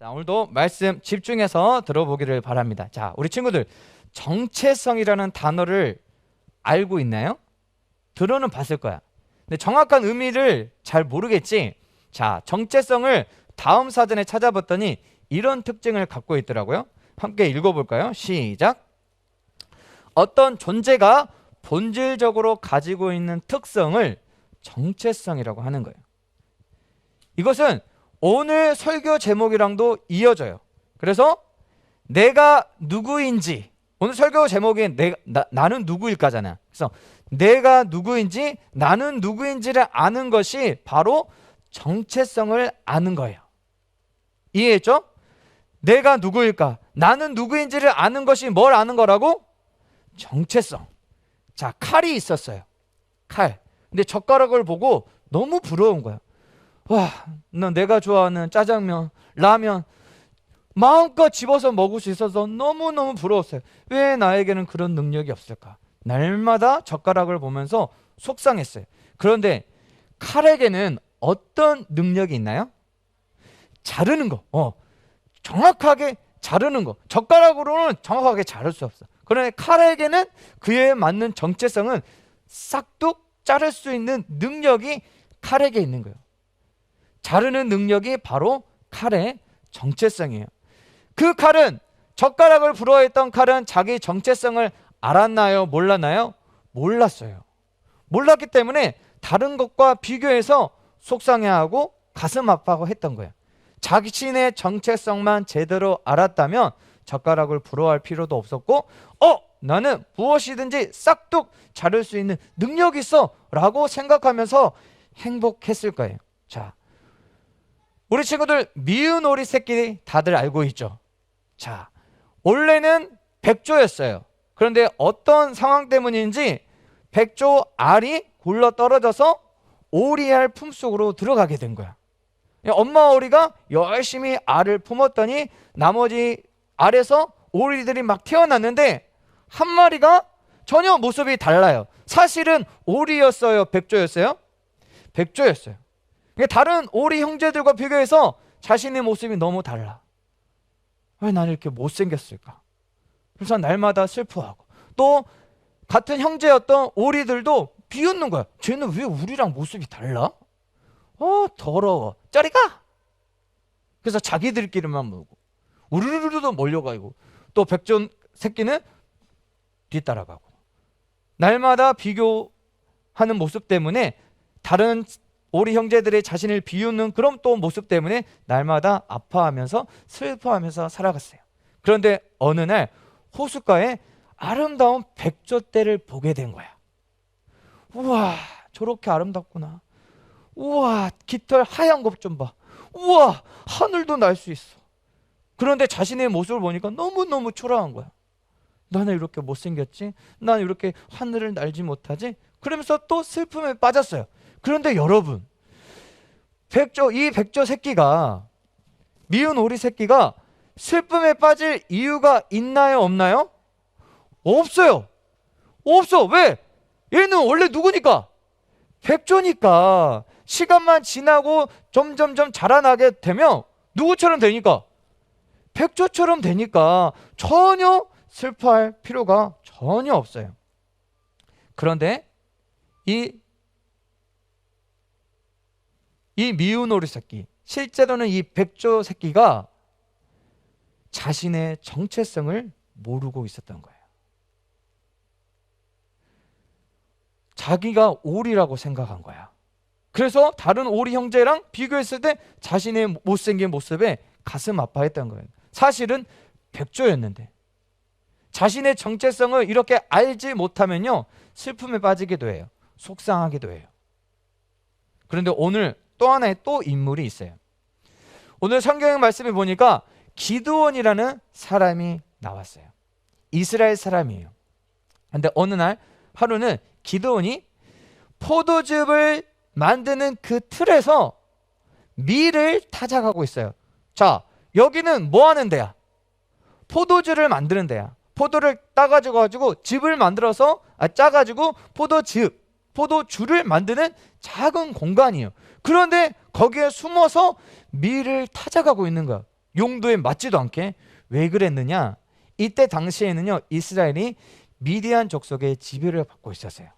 자, 오늘도 말씀 집중해서 들어보기를 바랍니다. 자, 우리 친구들, 정체성이라는 단어를 알고 있나요? 들어는 봤을 거야. 근데 정확한 의미를 잘 모르겠지? 자, 정체성을 다음 사전에 찾아봤더니 이런 특징을 갖고 있더라고요. 함께 읽어볼까요? 시작. 어떤 존재가 본질적으로 가지고 있는 특성을 정체성이라고 하는 거예요. 이것은 오늘 설교 제목이랑도 이어져요. 그래서 내가 누구인지, 오늘 설교 제목이 나는 누구일까잖아. 그래서 내가 누구인지, 나는 누구인지를 아는 것이 바로 정체성을 아는 거예요. 이해했죠? 내가 누구일까? 나는 누구인지를 아는 것이 뭘 아는 거라고? 정체성. 자, 칼이 있었어요. 칼. 근데 젓가락을 보고 너무 부러운 거야. 와, 너 내가 좋아하는 짜장면, 라면 마음껏 집어서 먹을 수 있어서 너무너무 부러웠어요. 왜 나에게는 그런 능력이 없을까? 날마다 젓가락을 보면서 속상했어요. 그런데 칼에게는 어떤 능력이 있나요? 자르는 거. 정확하게 자르는 거. 젓가락으로는 정확하게 자를 수 없어. 그런데 칼에게는 그에 맞는 정체성은 싹둑 자를 수 있는 능력이 칼에게 있는 거예요. 자르는 능력이 바로 칼의 정체성이에요. 그 칼은, 젓가락을 부러워했던 칼은 자기 정체성을 알았나요? 몰랐나요? 몰랐어요. 몰랐기 때문에 다른 것과 비교해서 속상해하고 가슴 아파하고 했던 거예요. 자신의 정체성만 제대로 알았다면 젓가락을 부러워할 필요도 없었고, 나는 무엇이든지 싹둑 자를 수 있는 능력이 있어 라고 생각하면서 행복했을 거예요. 자, 우리 친구들, 미운 오리 새끼 다들 알고 있죠? 자, 원래는 백조였어요. 그런데 어떤 상황 때문인지 백조 알이 굴러 떨어져서 오리알 품속으로 들어가게 된 거야. 엄마 오리가 열심히 알을 품었더니 나머지 알에서 오리들이 막 태어났는데 한 마리가 전혀 모습이 달라요. 사실은 오리였어요? 백조였어요? 백조였어요. 다른 오리 형제들과 비교해서 자신의 모습이 너무 달라. 왜 나는 이렇게 못생겼을까? 그래서 날마다 슬퍼하고, 또 같은 형제였던 오리들도 비웃는 거야. 쟤는 왜 우리랑 모습이 달라? 더러워. 저리 가! 그래서 자기들끼리만 모으고 우르르르도 몰려가고, 또 백조 새끼는 뒤따라가고, 날마다 비교하는 모습 때문에, 다른 오리 형제들의 자신을 비웃는 그런 또 모습 때문에 날마다 아파하면서 슬퍼하면서 살아갔어요. 그런데 어느 날 호숫가에 아름다운 백조떼를 보게 된 거야. 우와, 저렇게 아름답구나. 우와, 깃털 하얀 것 좀 봐. 우와, 하늘도 날 수 있어. 그런데 자신의 모습을 보니까 너무너무 초라한 거야. 나는 이렇게 못생겼지? 나는 이렇게 하늘을 날지 못하지? 그러면서 또 슬픔에 빠졌어요. 그런데 여러분, 이 백조 새끼가, 미운 오리 새끼가 슬픔에 빠질 이유가 있나요? 없나요? 없어요. 없어. 왜? 얘는 원래 누구니까? 백조니까. 시간만 지나고 점점점 자라나게 되면 누구처럼 되니까? 백조처럼 되니까 전혀 슬퍼할 필요가 전혀 없어요. 그런데 이 미운 오리 새끼, 실제로는 이 백조 새끼가 자신의 정체성을 모르고 있었던 거예요. 자기가 오리라고 생각한 거야. 그래서 다른 오리 형제랑 비교했을 때 자신의 못생긴 모습에 가슴 아파했던 거예요. 사실은 백조였는데 자신의 정체성을 이렇게 알지 못하면요, 슬픔에 빠지기도 해요. 속상하기도 해요. 그런데 오늘 또 하나의 또 인물이 있어요. 오늘 성경의 말씀에 보니까 기드온이라는 사람이 나왔어요. 이스라엘 사람이에요. 근데 어느 날 하루는 기드온이 포도즙을 만드는 그 틀에서 밀을 타작하고 있어요. 자, 여기는 뭐 하는 데야? 포도주를 만드는 데야. 포도를 따가지고 즙을 만들어서 짜가지고 포도주를 만드는 작은 공간이에요. 그런데 거기에 숨어서 밀을 타작하고 있는 거야. 용도에 맞지도 않게. 왜 그랬느냐? 이때 당시에는요, 이스라엘이 미디안 족속의 지배를 받고 있었어요.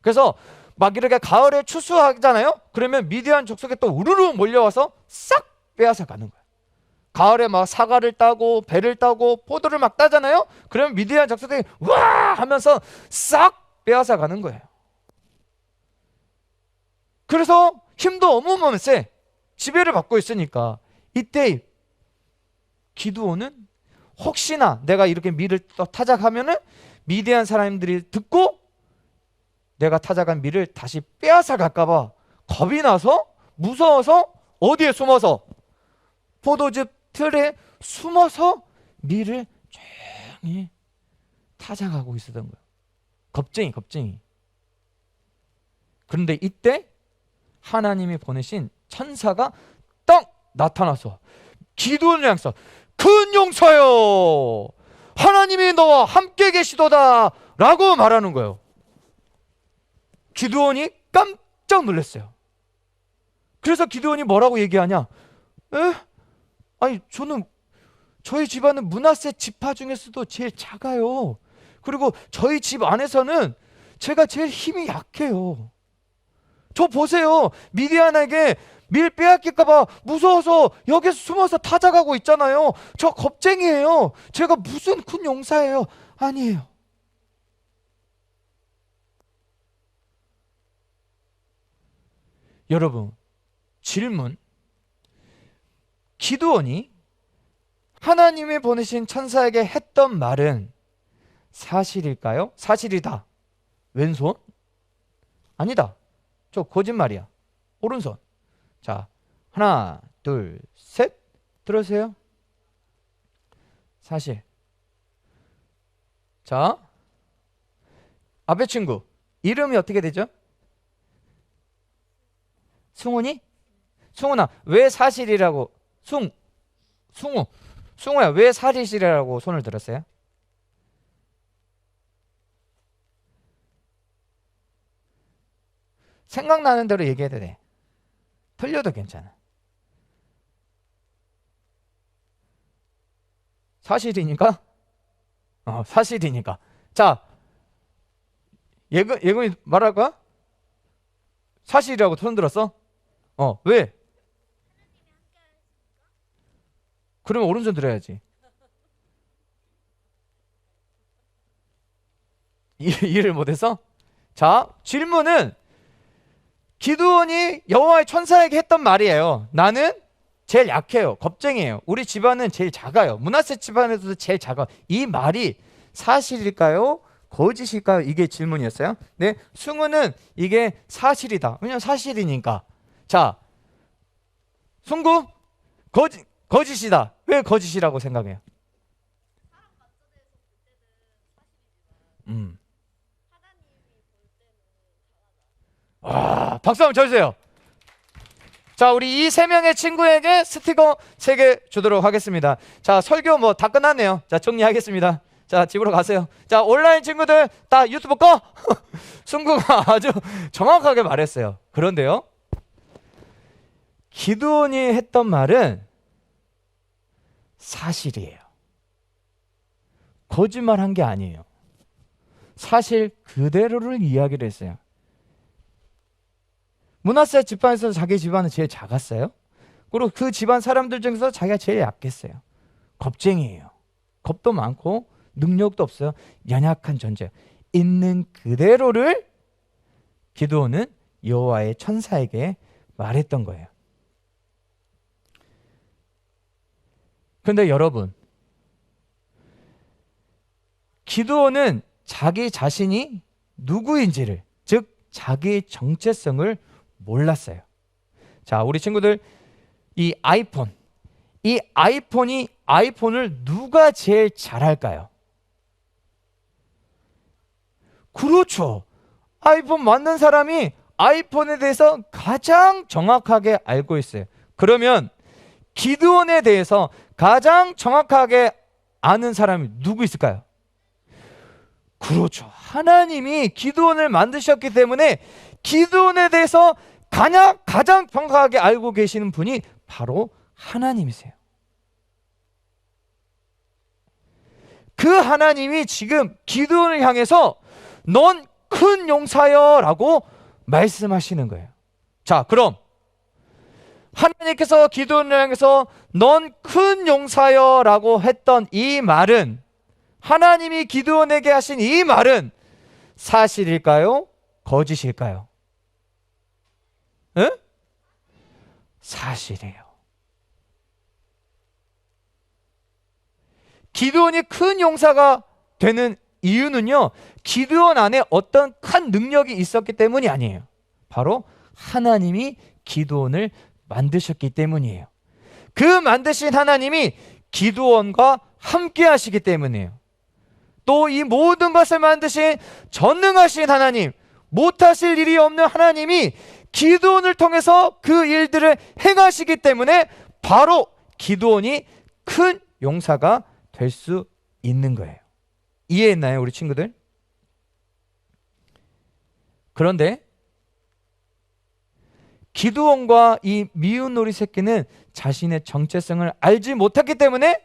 그래서 막 이렇게 가을에 추수하잖아요. 그러면 미디안 족속에 또 우르르 몰려와서 싹 빼앗아 가는 거예요. 가을에 막 사과를 따고 배를 따고 포도를 막 따잖아요. 그러면 미디안 족속이 와 하면서 싹 빼앗아 가는 거예요. 그래서 힘도 어마어마하게 세. 지배를 받고 있으니까. 이때 기드온은 혹시나 내가 이렇게 밀을 또 타작하면은 미디안 사람들이 듣고 내가 타작한 밀을 다시 빼앗아 갈까봐 겁이 나서 무서워서 어디에 숨어서 포도즙 틀에 숨어서 밀을 조용히 타작하고 있었던 거예요. 겁쟁이. 그런데 이때 하나님이 보내신 천사가 딱 나타나서 기드온을 향해서 큰 용사여, 하나님이 너와 함께 계시도다 라고 말하는 거예요. 기드온이 깜짝 놀랐어요. 그래서 기드온이 뭐라고 얘기하냐? 아니 저희 집안은 므낫세 지파 중에서도 제일 작아요. 그리고 저희 집 안에서는 제가 제일 힘이 약해요. 저 보세요. 미디안에게 밀 빼앗길까봐 무서워서 여기서 숨어서 타작하고 있잖아요. 저 겁쟁이에요. 제가 무슨 큰 용사예요. 아니에요. 여러분, 질문. 기드온이 하나님이 보내신 천사에게 했던 말은 사실일까요? 사실이다. 왼손? 아니다. 저 거짓말이야. 오른손. 자, 하나, 둘, 셋. 들으세요. 사실. 자, 앞에 친구 이름이 어떻게 되죠? 승훈이? 승훈아, 왜 사실이라고? 승우야, 왜 사실이라고 손을 들었어요? 생각나는 대로 얘기해도 돼. 틀려도 괜찮아. 사실이니까? 사실이니까. 자, 예근이 말할 거야? 사실이라고 손 들었어? 왜? 그러면 오른손 들어야지. 이해를 못해서? 자, 질문은 기드온이 여호와의 천사에게 했던 말이에요. 나는 제일 약해요. 겁쟁이에요. 우리 집안은 제일 작아요. 므낫세 집안에서도 제일 작아. 이 말이 사실일까요? 거짓일까요? 이게 질문이었어요. 네, 승우는 이게 사실이다. 왜냐면 사실이니까. 자, 승구 거짓이다. 왜 거짓이라고 생각해요? 와, 박수 한번 쳐주세요. 자, 우리 이 세 명의 친구에게 스티커 3개 주도록 하겠습니다. 자, 설교 뭐 다 끝났네요. 자, 정리하겠습니다. 자, 집으로 가세요. 자, 온라인 친구들 다 유튜브 꺼. 승구가 아주 정확하게 말했어요. 그런데요, 기드온이 했던 말은 사실이에요. 거짓말한 게 아니에요. 사실 그대로를 이야기를 했어요. 므낫세 집안에서 자기 집안은 제일 작았어요. 그리고 그 집안 사람들 중에서 자기가 제일 약했어요. 겁쟁이에요. 겁도 많고 능력도 없어요. 연약한 존재. 있는 그대로를 기드온은 여호와의 천사에게 말했던 거예요. 그런데 여러분, 기드온은 자기 자신이 누구인지를, 즉 자기의 정체성을 몰랐어요. 자, 우리 친구들, 이 아이폰을 누가 제일 잘할까요? 그렇죠. 아이폰 만든 사람이 아이폰에 대해서 가장 정확하게 알고 있어요. 그러면 기드온에 대해서 가장 정확하게 아는 사람이 누구 있을까요? 그렇죠. 하나님이 기드온을 만드셨기 때문에 기드온에 대해서 가장 정확하게 알고 계시는 분이 바로 하나님이세요. 그 하나님이 지금 기드온을 향해서 넌 큰 용사여 라고 말씀하시는 거예요. 자, 그럼 하나님께서 기드온을 향해서 넌 큰 용사여 라고 했던 이 말은, 하나님이 기드온에게 하신 이 말은 사실일까요? 거짓일까요? 에? 사실이에요. 기드온이 큰 용사가 되는 이유는요, 기드온 안에 어떤 큰 능력이 있었기 때문이 아니에요. 바로 하나님이 기드온을 만드셨기 때문이에요. 그 만드신 하나님이 기드온과 함께 하시기 때문이에요. 또 이 모든 것을 만드신 전능하신 하나님, 못하실 일이 없는 하나님이 기드온을 통해서 그 일들을 행하시기 때문에 바로 기드온이 큰 용사가 될 수 있는 거예요. 이해했나요, 우리 친구들? 그런데 기드온과 이 미운 오리 새끼는 자신의 정체성을 알지 못했기 때문에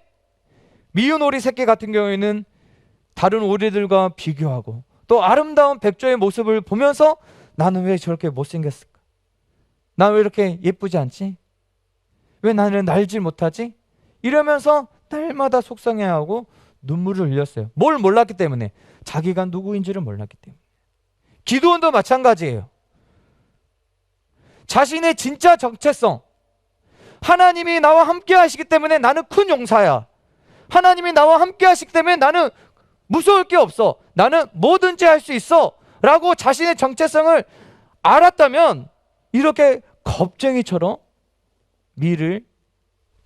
미운 오리 새끼 같은 경우에는 다른 오리들과 비교하고 또 아름다운 백조의 모습을 보면서 나는 왜 저렇게 못생겼을까? 난 왜 이렇게 예쁘지 않지? 왜 나는 날지 못하지? 이러면서 날마다 속상해하고 눈물을 흘렸어요. 뭘 몰랐기 때문에, 자기가 누구인지를 몰랐기 때문에. 기드온도 마찬가지예요. 자신의 진짜 정체성, 하나님이 나와 함께 하시기 때문에 나는 큰 용사야, 하나님이 나와 함께 하시기 때문에 나는 무서울 게 없어, 나는 뭐든지 할 수 있어 라고 자신의 정체성을 알았다면 이렇게 겁쟁이처럼 미를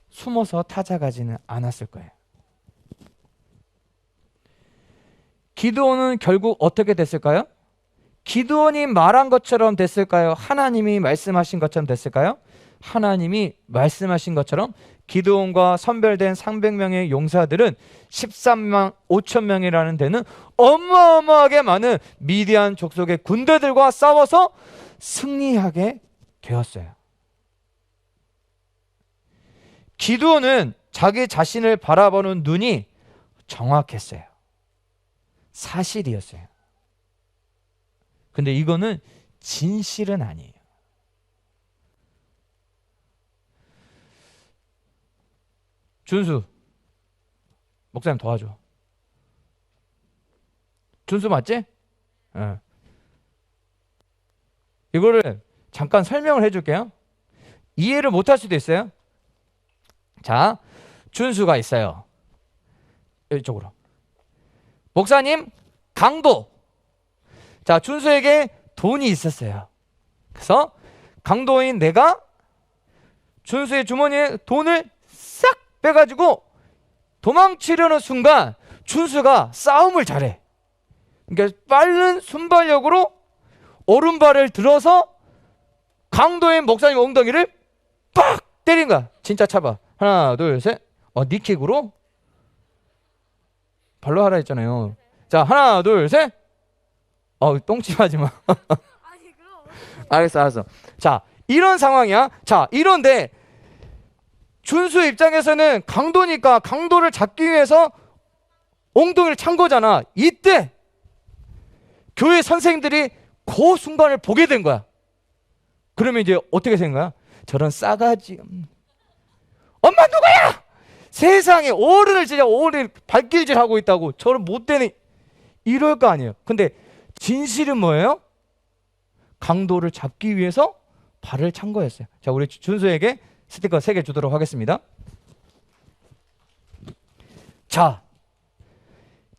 숨어서 찾아가지는 않았을 거예요. 기드온은 결국 어떻게 됐을까요? 기드온이 말한 것처럼 됐을까요? 하나님이 말씀하신 것처럼 됐을까요? 하나님이 말씀하신 것처럼 기드온과 선별된 300명의 용사들은 13만 5천 명이라는 데는 어마어마하게 많은 미디안 족속의 군대들과 싸워서 승리하게 되었어요. 기드온은 자기 자신을 바라보는 눈이 정확했어요. 사실이었어요. 근데 이거는 진실은 아니에요. 준수, 목사님 도와줘. 준수 맞지? 네. 이거를 잠깐 설명을 해줄게요. 이해를 못할 수도 있어요. 자, 준수가 있어요. 이쪽으로. 목사님, 강도. 자, 준수에게 돈이 있었어요. 그래서 강도인 내가 준수의 주머니에 돈을 싹 빼가지고 도망치려는 순간 준수가 싸움을 잘해. 그러니까 빠른 순발력으로 오른발을 들어서 강도인 목사님 엉덩이를 빡 때린 거야. 진짜 차봐. 하나, 둘, 셋. 니킥으로? 발로 하라 했잖아요. 자, 하나, 둘, 셋. 똥침하지 마. 알았어. 자, 이런 상황이야. 자, 이런데 준수 입장에서는 강도니까 강도를 잡기 위해서 엉덩이를 찬 거잖아. 이때 교회 선생님들이 그 순간을 보게 된 거야. 그러면 이제 어떻게 생각해? 저런 싸가지. 엄마 누구야? 세상에 어른을 진짜 어른 발길질하고 있다고 저런 못되는, 이럴 거 아니에요. 근데 진실은 뭐예요? 강도를 잡기 위해서 발을 찬 거였어요. 자, 우리 준수에게 스티커 3개 주도록 하겠습니다. 자,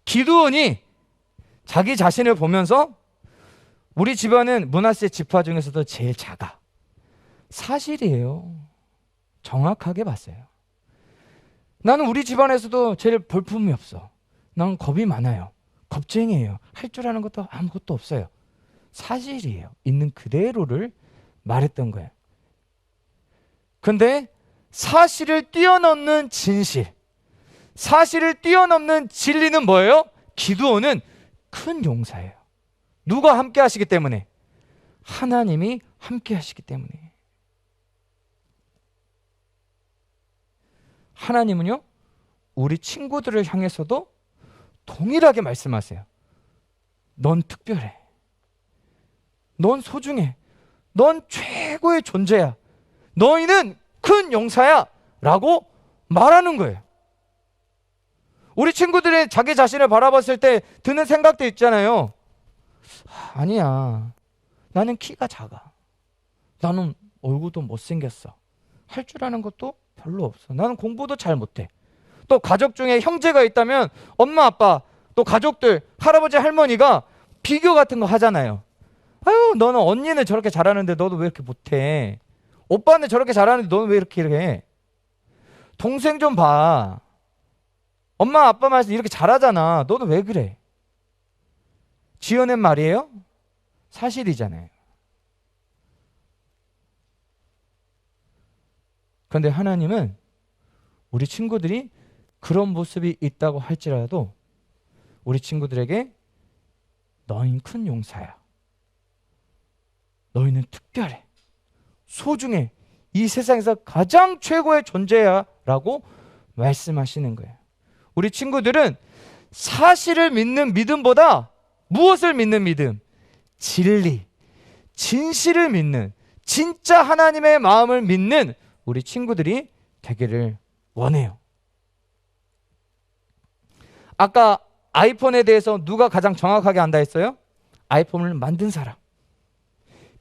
기드온이 자기 자신을 보면서 우리 집안은 므낫세 지파 중에서도 제일 작아. 사실이에요. 정확하게 봤어요. 나는 우리 집안에서도 제일 볼품이 없어. 난 겁이 많아요. 겁쟁이에요. 할 줄 아는 것도 아무것도 없어요. 사실이에요. 있는 그대로를 말했던 거예요. 근데 사실을 뛰어넘는 진실, 사실을 뛰어넘는 진리는 뭐예요? 기드온은 큰 용사예요. 누가 함께 하시기 때문에? 하나님이 함께 하시기 때문에. 하나님은요, 우리 친구들을 향해서도 동일하게 말씀하세요. 넌 특별해. 넌 소중해. 넌 최고의 존재야. 너희는 큰 용사야. 라고 말하는 거예요. 우리 친구들이 자기 자신을 바라봤을 때 드는 생각도 있잖아요. 아니야. 나는 키가 작아. 나는 얼굴도 못생겼어. 할 줄 아는 것도 별로 없어. 나는 공부도 잘 못해. 또 가족 중에 형제가 있다면 엄마, 아빠, 또 가족들, 할아버지, 할머니가 비교 같은 거 하잖아요. 아유, 너는 언니는 저렇게 잘하는데 너도 왜 이렇게 못해? 오빠는 저렇게 잘하는데 너는 왜 이렇게 해? 동생 좀 봐. 엄마, 아빠 말씀 이렇게 잘하잖아. 너는 왜 그래? 지어낸 말이에요? 사실이잖아요. 그런데 하나님은 우리 친구들이 그런 모습이 있다고 할지라도 우리 친구들에게 너희는 큰 용사야. 너희는 특별해. 소중해. 이 세상에서 가장 최고의 존재야. 라고 말씀하시는 거예요. 우리 친구들은 사실을 믿는 믿음보다 무엇을 믿는 믿음? 진리, 진실을 믿는, 진짜 하나님의 마음을 믿는 우리 친구들이 되기를 원해요. 아까 아이폰에 대해서 누가 가장 정확하게 안다 했어요? 아이폰을 만든 사람.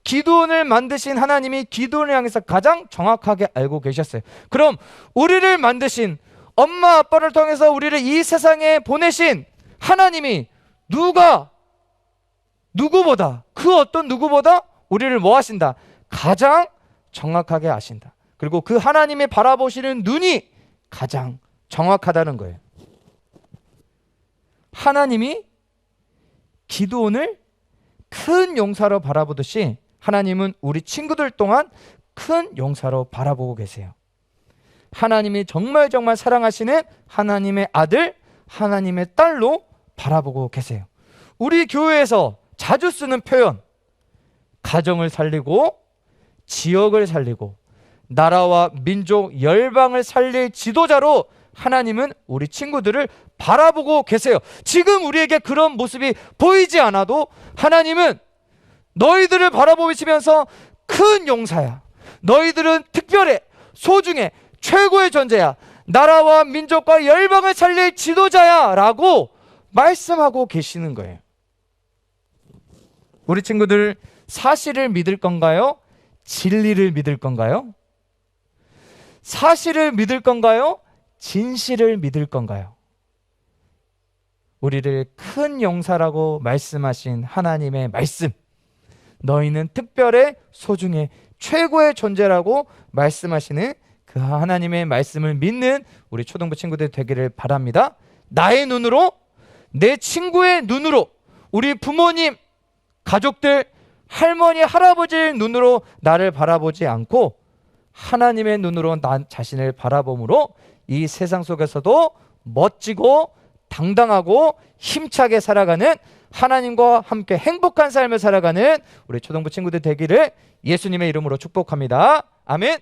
기드온을 만드신 하나님이 기드온을 향해서 가장 정확하게 알고 계셨어요. 그럼 우리를 만드신 엄마 아빠를 통해서 우리를 이 세상에 보내신 하나님이 누구보다 그 어떤 누구보다 우리를 뭐 하신다? 가장 정확하게 아신다. 그리고 그 하나님이 바라보시는 눈이 가장 정확하다는 거예요. 하나님이 기드온을 큰 용사로 바라보듯이 하나님은 우리 친구들 동안 큰 용사로 바라보고 계세요. 하나님이 정말 사랑하시는 하나님의 아들, 하나님의 딸로 바라보고 계세요. 우리 교회에서 자주 쓰는 표현, 가정을 살리고 지역을 살리고 나라와 민족, 열방을 살릴 지도자로 하나님은 우리 친구들을 바라보고 계세요. 지금 우리에게 그런 모습이 보이지 않아도 하나님은 너희들을 바라보시면서 큰 용사야. 너희들은 특별해, 소중해, 최고의 존재야. 나라와 민족과 열방을 살릴 지도자야. 라고 말씀하고 계시는 거예요. 우리 친구들 사실을 믿을 건가요? 진리를 믿을 건가요? 사실을 믿을 건가요? 진실을 믿을 건가요? 우리를 큰 용사라고 말씀하신 하나님의 말씀, 너희는 특별해, 소중해, 최고의 존재라고 말씀하시는 그 하나님의 말씀을 믿는 우리 초등부 친구들 되기를 바랍니다. 나의 눈으로, 내 친구의 눈으로, 우리 부모님, 가족들, 할머니, 할아버지의 눈으로 나를 바라보지 않고 하나님의 눈으로 나 자신을 바라봄으로 이 세상 속에서도 멋지고 당당하고 힘차게 살아가는, 하나님과 함께 행복한 삶을 살아가는 우리 초등부 친구들 되기를 예수님의 이름으로 축복합니다. 아멘.